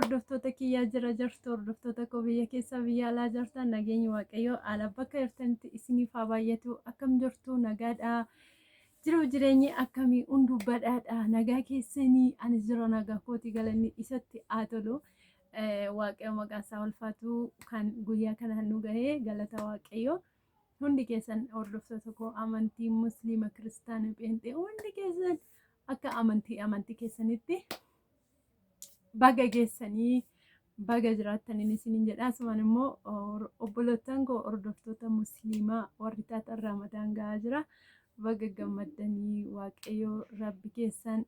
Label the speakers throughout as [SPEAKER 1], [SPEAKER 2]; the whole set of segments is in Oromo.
[SPEAKER 1] hordoftoota kiyyaa jira jirtu hordoftoota koo biyya keessa biyya alaa jirtan nageenyi waaqayyoo ala bakka jirtanitti isiniif haa baay'atu akkam jirtu nagaadha jiru jireenyi akkamii hunduu badhaadha nagaa keessanii ani jira nagaa kooti galanni isatti haa tolu waaqayyo maqaan isaa ulfaatu kan guyyaa kana nu gahee galata waaqayyoo hundi keessan hordoftoota koo amantii musliima kiristaana pheenxee hundi keessan akka amantii keessanitti baga geessanii baga jiraataniin isiniin jedha asumaan immoo obbolootaan koo hordoftoota musliimaa warri taatan ramadaan gahaa jira baga gammaddanii waaqayyo rabbi keessan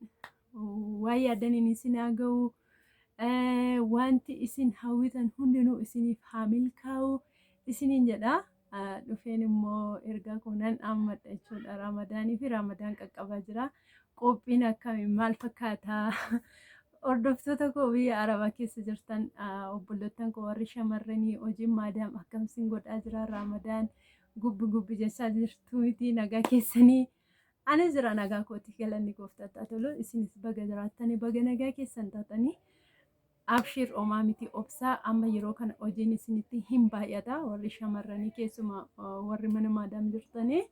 [SPEAKER 1] waa yaadaniin isin haa ga'u wanti isin hawwitan hundinuu isiniif haa milkaa'u isiniin jedha dhufeen immoo ergaa kunan ammadha jechuudha ramadaanii fi ramadaan qaqqabaa jira qophiin akkamii maal fakkaataa hordoftoota koo biyya arabaa keessa jirtan obbolootaan koo warri shamarranii hojiin maadaam akkamsiin godhaa jira ramadaan gubbi jechaa jirtu miti nagaa keessanii ani jira nagaa kooti galanni gooftaatti tolu isinis baga jiraattanii baga nagaa keessan taatanii abshir omaa miti obsaa amma yeroo kana hojiin isinitti hin baay'ata warri shamarranii keessuma warri mana maadaam jirtanii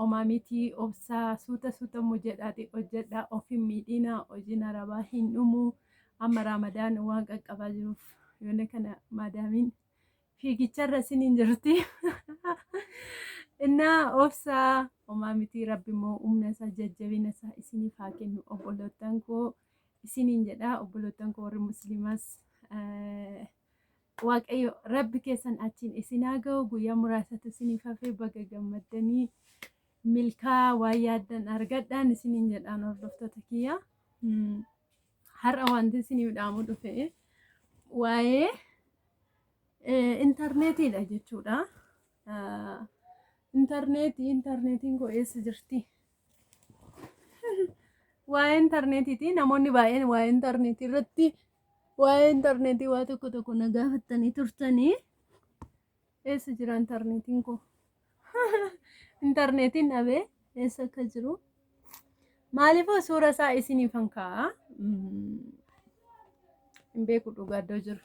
[SPEAKER 1] omaa miti obsaa suuta mujedhaati hojjedha ofin miidhina hojiin arabaa hin dhumu amma ramadaan waan qaqqabaa jiruuf yoona kana maadaamiin fiigicharra isiniin jirti innaa obsaa omaa miti rabbi immoo humna isaa jajjabina isaa isiniif haa kennu obbolootaan koo isiniin jedha obbolootaan koo warri musliimaas waaqayyo rabbi keessan achiin isin haa ga'u guyyaa muraasatti isiniif hafee baga gammaddanii milkaa waa yaaddan argadhaan isiniin jedhaan hordoftoota kiyya har'a wanti isiniif dhaamu dhufe waa'ee intarneetiidha jechuudha intarneetiin koo eessa jirti waa'ee intarneetiiti namoonni baay'een waa'ee intarneetii irratti waa'ee intarneetii waa tokko na gaafattanii turtanii eessa jira intarneetiin koo intarneetiin dhabee eessa akka jiru maaliif suura isaa isiniifan kaa'a hin beeku dhugaadoo jiru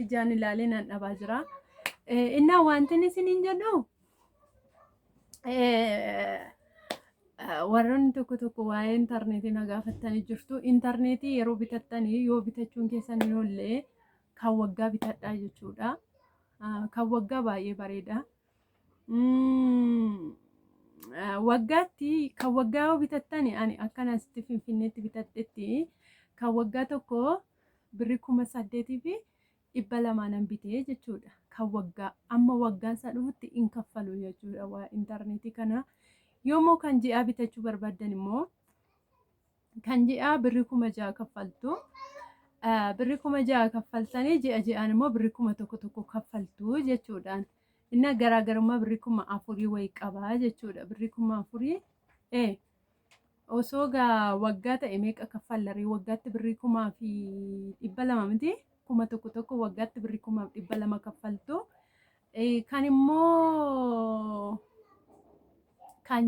[SPEAKER 1] ijaan ilaalee nan dhabaa jira innaa wanti isiniin jedhu warroonni tokko waa'ee intarneetii na gaafattanii jirtu intarneetii yeroo bitattanii yoo bitachuun keessan hin oolle kan waggaa bitadhaa jechuudha kan waggaa baay'ee bareeda waggaatti kan waggaa yoo bitattani ani akkanasitti finfinneetti bitadhetti kan waggaa tokko birrii 8,200 bitee jechuudha kan waggaa amma waggaan isaa dhufutti hin kaffalu jechuudha waa intarneetii kana yoommoo kan ji'aa bitachuu barbaaddan immoo kan ji'aa birrii 6,000 kaffaltu birrii 6,000 kaffaltanii ji'aan immoo birrii 1,100 kaffaltu jechuudhaan inna garaagarummaa birrii 4,000 wayii qabaa jechuudha birrii 4,000 osoo waggaa ta'e meeqa kaffallaree waggaatti birrii 1,200 miti 1,100 waggaatti birrii 1,200 kaffaltu kan immoo kan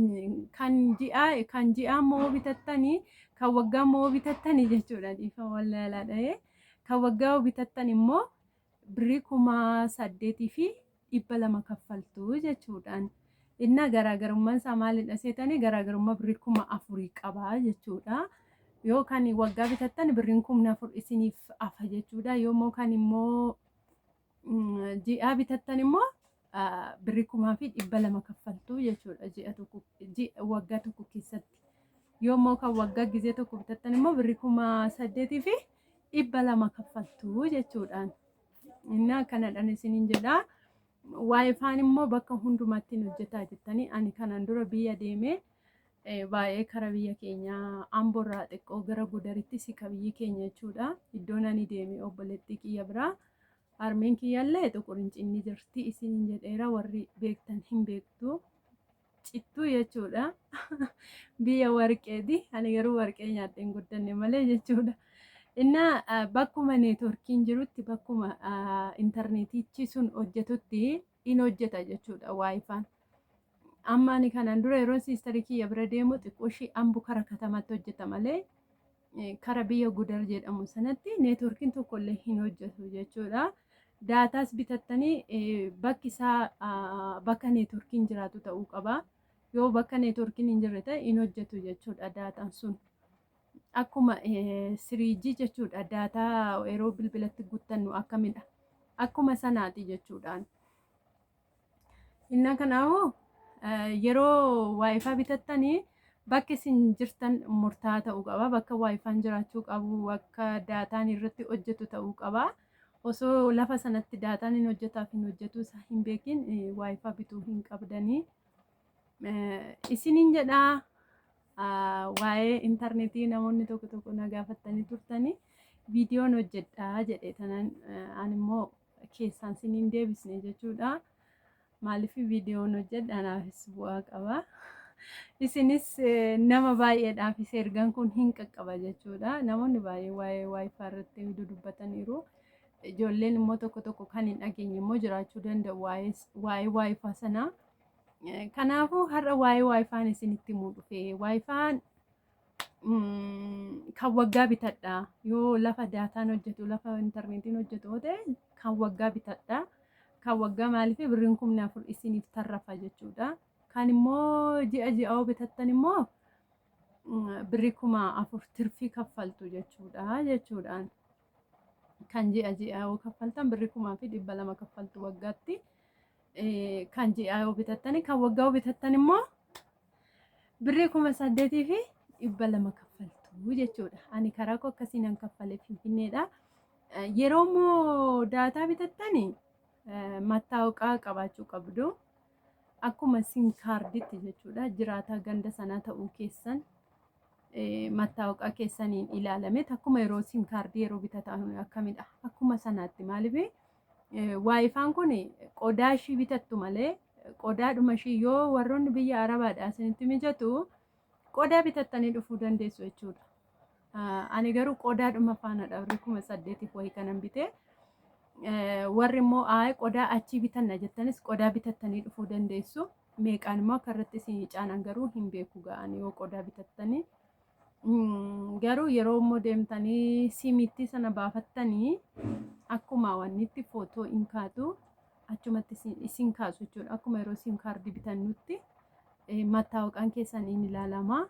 [SPEAKER 1] ji'aa moo bitattanii kan waggaa moo bitattanii jechuudha dhiifa wallaalaadha kan waggaa bitattan immoo birrii 8,200 kaffaltu jechuudhaan inna garaagarummaan isaa maalidha seetanii garaagarummaa birrii 4,000 qabaa jechuudha yookaan waggaa bitattan birriin 4,000 isiniif afa jechuudha yoommoo kan immoo ji'aa bitattan immoo birrii 2,200 kaffaltu jechuudha waggaa tokko keessatti yoommoo kan waggaa gizee tokko bitattan immoo birrii 8,200 kaffaltu jechuudhaan inna kanadhaan isiniin jedha waayifaan immoo bakka hundumaatti hojjetaa jettanii ani kanaan dura biyya deemee baay'ee kara biyya keenya amborraa xiqqoo gara gudaritti sika biyyi keenya jechuudha iddoon ani deemee obboleettii kiyya biraa harmeen kiyyallee Xuqurincinni jirti isiniin jedheera warri beektan hin beektu cittuu jechuudha biyya warqeeti ani garuu warqee nyaadheen guddanne malee jechuudha inna bakkuma neetworkiin jirutti bakkuma intarneetichi sun hojjetutti in hojjeta jechuudha waayifaan amma ani kanaan dura yeroo siistarii kiyya bira deemu xiqqooshii ambu kara katamaatti hojjeta malee kara biyya Gudar jedhamu sanatti neetworkiin tokkollee hin hojjetu jechuudha. Daataas bitattanii bakki isaa bakka neetworkiin jiraatu ta'uu qaba. Yoo bakka neetworkiin hin jirre ta'e hin hojjetu jechuudha daataan sun. Akkuma 3G jechuudha daataa yeroo bilbilatti guuttannu akkamidha. Akkuma sanaati jechuudhaan. Inna kanaafuu yeroo waayifaa bitattanii bakki isin jirtan murtaa'aa ta'uu qaba. Bakka waayifaan jiraachuu qabu, bakka daataan irratti hojjetu ta'uu qaba. Osoo lafa sanatti daataan hin hojjetaaf hin hojjetu isaa hin beekin waayifaa bituu hin qabdanii. Isiniin jedhaa waa'ee intarneetii namoonni tokko tokko na gaafatanii turtanii viidiyoon hojjedhaa jedhe tanan animmoo keessaan isiniin deebisne jechuudha. Maaliif viidiyoon hojjedha anaafis bu'aa qaba. Isinis nama baay'eedhaafis ergaan kun hin qaqqaba jechuudha. Namoonni baay'ee waa'ee waayifaa irratti dubbataniiru. Ijoolleen immoo tokko tokko kan hin dhageenye immoo jiraachuu danda'u waa'ee waayifaa sanaa. Kanaafuu har'a waa'ee waayifaan isinitti himuu dhufe. Waayifaan kan waggaa bitadha. Yoo lafa daataan hojjetu, lafa intarneetiin hojjetu ta'e kan waggaa bitadha. Kan waggaa maaliif birriin 4,000 isiniif tarrafa jechuudha. Kan immoo ji'a bitattan immoo birrii 4,000 tirfii kaffaltu jechuudhaan. Kan ji'a yoo kaffaltan birrii 2,200 kaffaltu waggaatti. Kan ji'a yoo bitattani kan waggaa yoo bitattan immoo birrii 8,200 kaffaltu jechuudha. Ani karaa koo akkasiin an kaffalee Finfinneedha. Yeroo immoo daataa bitattani mattaawqaa qabaachuu qabdu. Akkuma sim kaarditti jechuudha. Jiraataa ganda sanaa ta'uu keessan mattaawqaa keessaniin ilaalame akkuma yeroo sim kaardii yeroo bitatan akkamidha. Akkuma sanaatti maaliif waayifaan kun qodaa ishii bitattu malee qodaadhuma ishii yoo warroonni biyya Arabaadhaa isinitti mijatu qodaa bitattanii dhufuu dandeessu jechuudha. Ani garuu qodaadhuma faanadha birrii 8,000 wayii kanan bitee. Warri immoo qodaa achii bitanna jettanis qodaa bitattanii dhufuu dandeessu. Meeqaan immoo akka irratti isin caanan garuu hin beeku ga'anii yoo qodaa bitattanii. Garuu yeroo immoo deemtanii simitti sana baafattanii akkuma wannitti footoo hin kaatu achumatti isin kaasu jechuudha. Akkuma yeroo sim kaardii bitannutti mattaawqaan keessaniin ilaalama.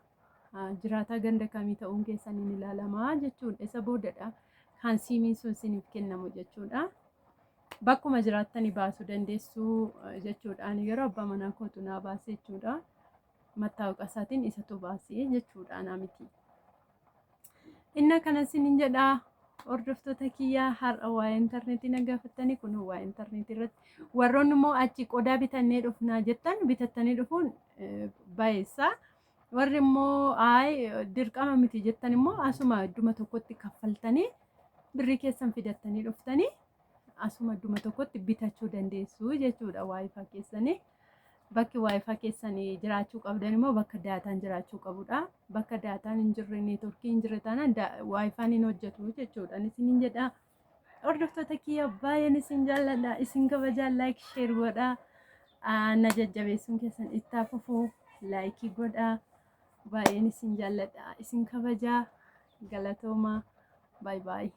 [SPEAKER 1] Jiraataa ganda kamii ta'uun keessaniin ilaalama jechuudha. Isa boodadha kan simiin sun isiniif kennamu jechuudha. Bakkuma jiraattanii baasuu dandeessu jechuudha. Ani yeroo abbaa manaa kootu naa baase jechuudha. Mattaawqa isaatiin isatu baasee jechuudha anaa miti. Inna kana isiniin jedhaa hordoftoota kiyyaa har'a waa'ee intarneetii na gaafattanii kun waa'ee intarneetii irratti warroonni immoo achi qodaa bitannee dhufnaa jettan bitattanii dhufuun baay'eessa. Warri immoo dirqama miti jettan immoo asuma idduma tokkotti kaffaltanii birrii keessan fidattanii dhuftanii asuma idduma tokkotti bitachuu dandeessu jechuudha waayifaa keessanii. Bakki waayifaa keessanii jiraachuu qabdan immoo bakka daataan jiraachuu qabudha. Bakka daataan hin jirre neetworkii hin jirre taanaan waayifaan hin hojjetu jechuudha. Isiniin jedhaa hordoftoota kiyya baay'een isin jaalladha. Isin kabajaan laayik sheer godhaa. Na jajjabeessuun keessan itti fufuu laayikii godhaa. Baay'een isin jaalladha. Isin kabajaa galatoomaa. Baay baay.